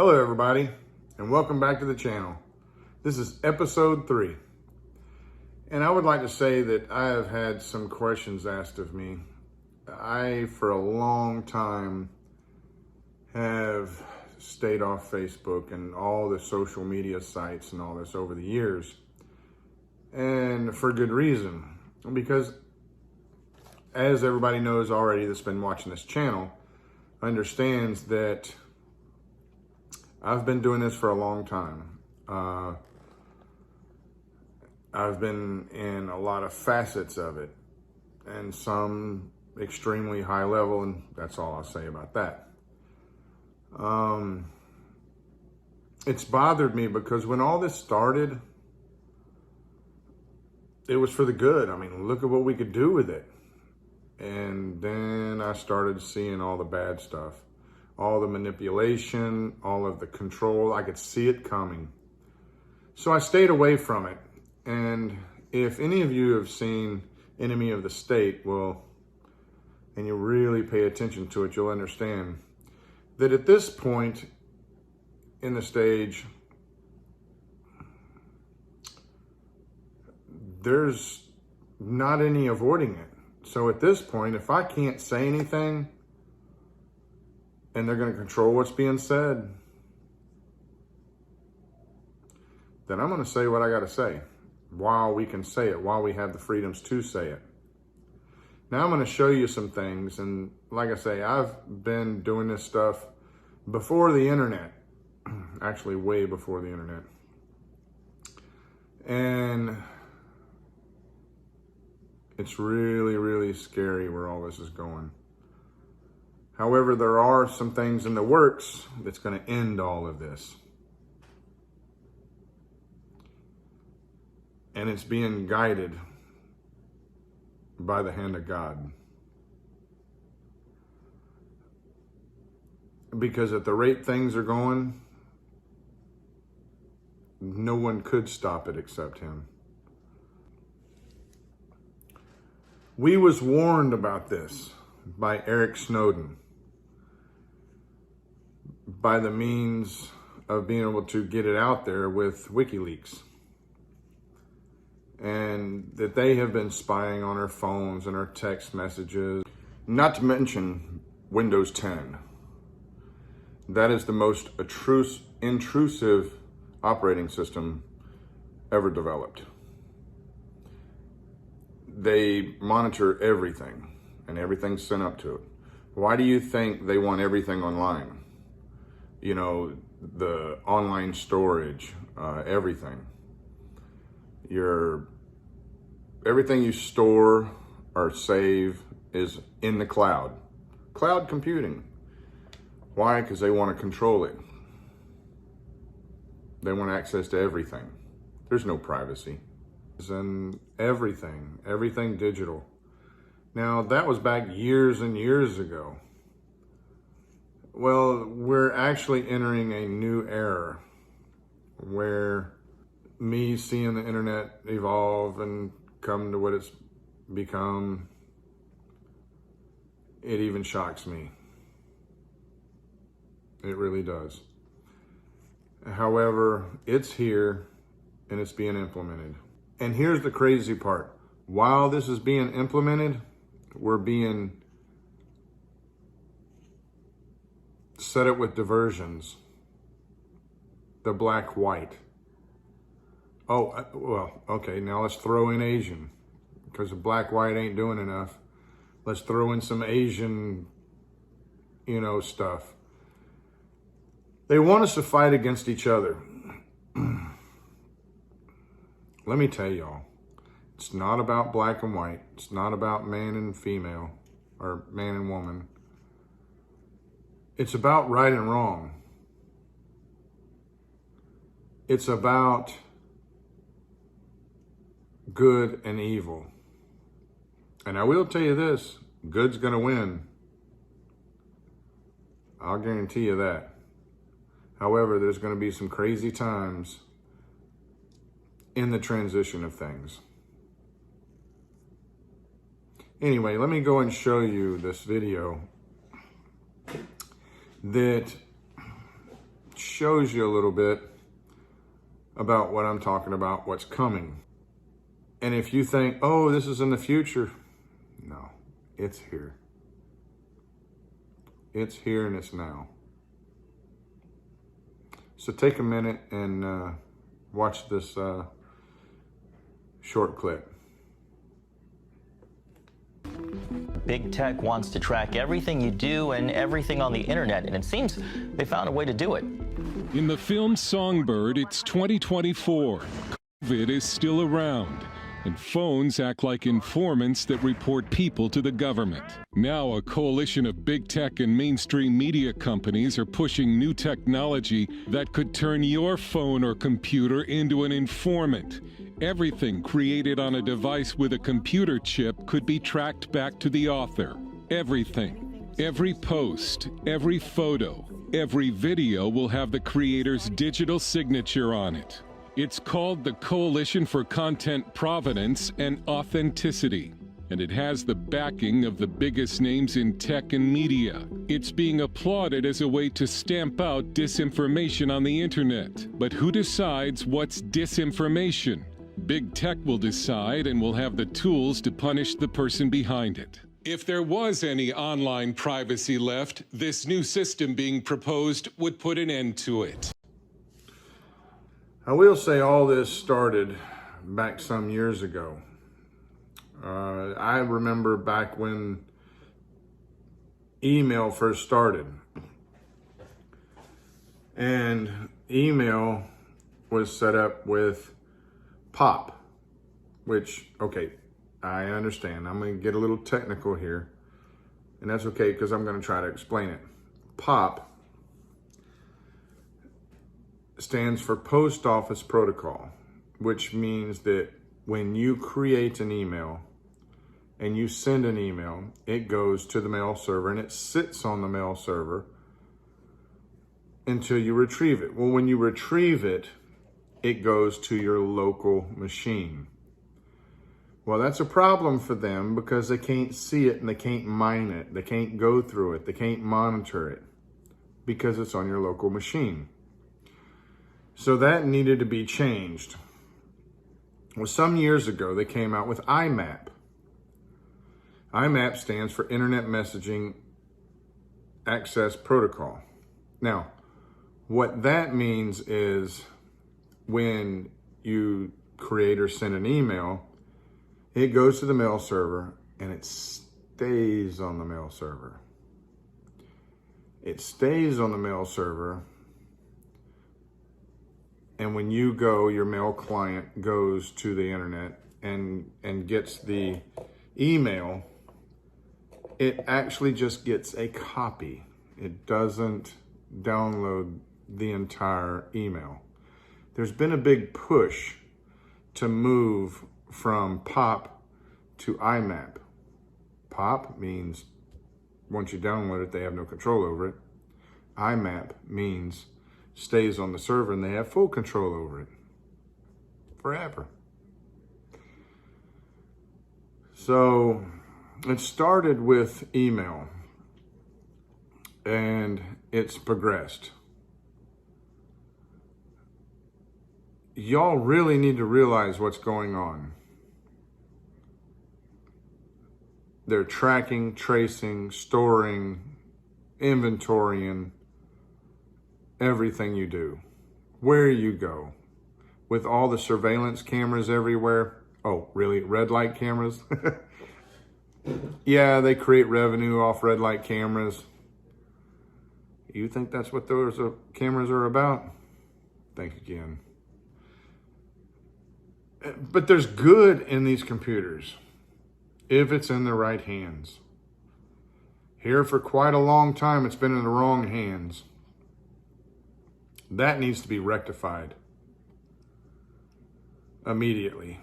Hello everybody, and welcome back to the channel. This is episode 3. And I would like to say that I have had some questions asked of me. I, for a long time, have stayed off Facebook and all the social media sites and all this over the years. And for good reason. Because, as everybody knows already that's been watching this channel, understands that I've been doing this for a long time. I've been in a lot of facets of it, and some extremely high level, and that's all I'll say about that. It's bothered me because when all this started, it was for the good. I mean, look at what we could do with it. And then I started seeing all the bad stuff. All the manipulation, all of the control. I could see it coming. So I stayed away from it. And if any of you have seen Enemy of the State, well, and you really pay attention to it, you'll understand that at this point in the stage, there's not any avoiding it. So at this point, if I can't say anything, and they're going to control what's being said, then I'm going to say what I got to say while we can say it, while we have the freedoms to say it. Now I'm going to show you some things. And like I say, I've been doing this stuff before the internet, actually way before the internet. And it's really, really scary where all this is going. However, there are some things in the works that's going to end all of this. And it's being guided by the hand of God. Because at the rate things are going, no one could stop it except him. We was warned about this by Eric Snowden, by the means of being able to get it out there with WikiLeaks. And that they have been spying on our phones and our text messages. Not to mention Windows 10. That is the most intrusive operating system ever developed. They monitor everything, and everything's sent up to it. Why do you think they want everything online? You know, the online storage, everything. Everything you store or save is in the cloud. Cloud computing. Why? Because they want to control it. They want access to everything. There's no privacy. And everything digital. Now, that was back years and years ago. Well, we're actually entering a new era where me seeing the internet evolve and come to what it's become, it even shocks me. It really does. However, it's here and it's being implemented. And here's the crazy part. While this is being implemented, we're being set up with diversions. The black-white. Oh, well, okay, now let's throw in Asian. Because the black-white ain't doing enough. Let's throw in some Asian, stuff. They want us to fight against each other. Let me tell y'all, it's not about black and white. It's not about man and female, or man and woman. It's about right and wrong. It's about good and evil. And I will tell you this, good's gonna win. I'll guarantee you that. However, there's gonna be some crazy times in the transition of things. Anyway, let me go and show you this video that shows you a little bit about what I'm talking about, what's coming. And if you think, oh, this is in the future, no, it's here. It's here and it's now. So take a minute and watch this short clip. Big tech wants to track everything you do and everything on the internet, and it seems they found a way to do it. In the film Songbird, it's 2024. COVID is still around, and phones act like informants that report people to the government. Now, a coalition of big tech and mainstream media companies are pushing new technology that could turn your phone or computer into an informant. Everything created on a device with a computer chip could be tracked back to the author. Everything. Every post, every photo, every video will have the creator's digital signature on it. It's called the Coalition for Content Provenance and Authenticity, and it has the backing of the biggest names in tech and media. It's being applauded as a way to stamp out disinformation on the internet. But who decides what's disinformation? Big tech will decide and will have the tools to punish the person behind it. If there was any online privacy left, this new system being proposed would put an end to it. I will say all this started back some years ago. I remember back when email first started. And email was set up with POP, which, okay, I understand. I'm going to get a little technical here, and that's okay because I'm going to try to explain it. POP stands for Post Office Protocol, which means that when you create an email and you send an email, it goes to the mail server and it sits on the mail server until you retrieve it. Well, when you retrieve it, it goes to your local machine. Well, that's a problem for them because they can't see it and they can't mine it. They can't go through it. They can't monitor it because it's on your local machine. So that needed to be changed. Well, some years ago, they came out with IMAP. IMAP stands for Internet Messaging Access Protocol. Now, what that means is when you create or send an email, it goes to the mail server and it stays on the mail server. It stays on the mail server, and when you go, your mail client goes to the internet and gets the email, it actually just gets a copy. It doesn't download the entire email. There's been a big push to move from POP to IMAP. POP means once you download it, they have no control over it. IMAP means stays on the server and they have full control over it forever. So it started with email and it's progressed. Y'all really need to realize what's going on. They're tracking, tracing, storing, inventorying everything you do, where you go, with all the surveillance cameras everywhere. Oh, really? Red light cameras? Yeah, they create revenue off red light cameras. You think that's what those cameras are about? Think again. But there's good in these computers if it's in the right hands. Here for quite a long time, it's been in the wrong hands. That needs to be rectified immediately.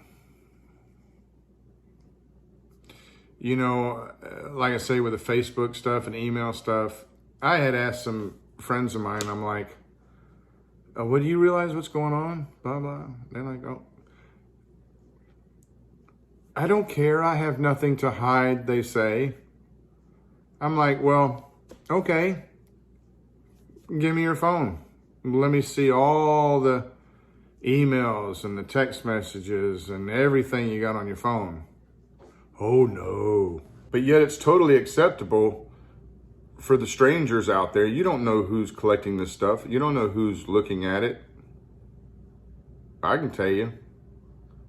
You know, like I say, with the Facebook stuff and email stuff, I had asked some friends of mine, I'm like, oh, what do you realize what's going on? Blah, blah. They're like, oh, I don't care. I have nothing to hide, they say. I'm like, well, okay, give me your phone. let me see all the emails and the text messages and everything you got on your phone. Oh no. But yet it's totally acceptable for the strangers out there. You don't know who's collecting this stuff. You don't know who's looking at it. I can tell you,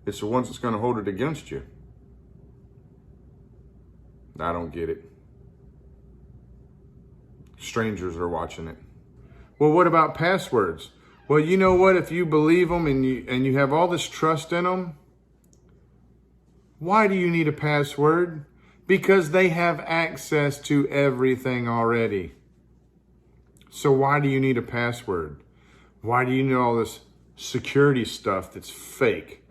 it's the ones that's going to hold it against you. I don't get it. Strangers are watching it. Well, what about passwords? Well, you know what? If you believe them and you have all this trust in them, why do you need a password? Because they have access to everything already. So why do you need a password? Why do you need all this security stuff that's fake?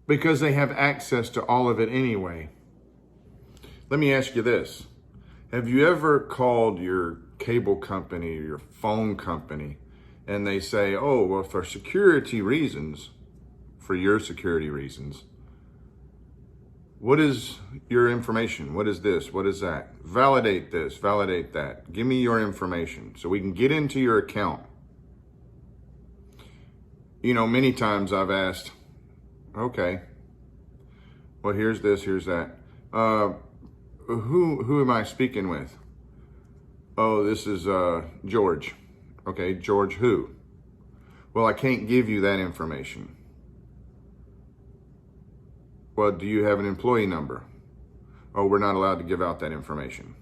Because they have access to all of it anyway. Let me ask you this. Have you ever called your cable company or your phone company and they say, oh, well, for security reasons, for your security reasons, what is your information? What is this? What is that? Validate this, validate that. Give me your information so we can get into your account. You know, many times I've asked, okay, well, here's this, here's that. Who am I speaking with? Oh, this is George. Okay, George who? Well, I can't give you that information. Well, do you have an employee number? Oh, we're not allowed to give out that information.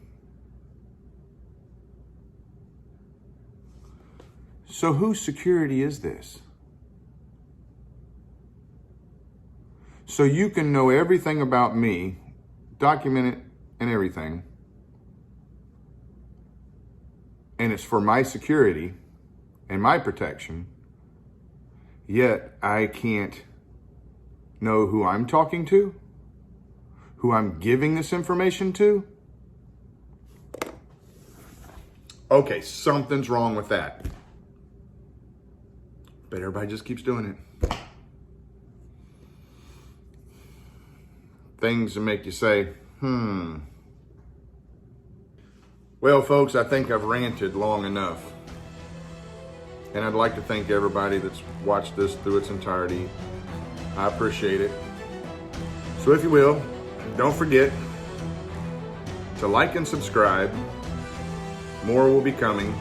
So whose security is this? So you can know everything about me, document it and everything, and it's for my security and my protection, yet I can't know who I'm talking to, who I'm giving this information to? Okay, something's wrong with that. But everybody just keeps doing it. Things that make you say, Well, folks, I think I've ranted long enough. And I'd like to thank everybody that's watched this through its entirety. I appreciate it. So if you will, don't forget to like and subscribe. More will be coming.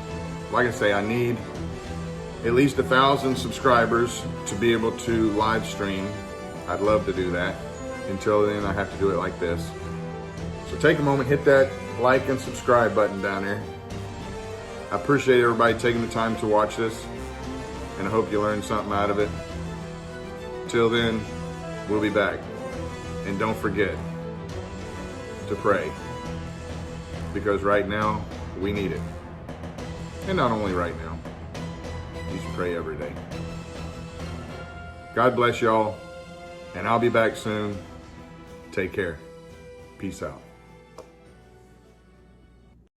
Like I say, I need at least 1,000 subscribers to be able to live stream. I'd love to do that. Until then, I have to do it like this. So take a moment, hit that like and subscribe button down there. I appreciate everybody taking the time to watch this, and I hope you learned something out of it. Till then, we'll be back. And don't forget to pray, because right now, we need it. And not only right now, you should pray every day. God bless y'all, and I'll be back soon. Take care. Peace out.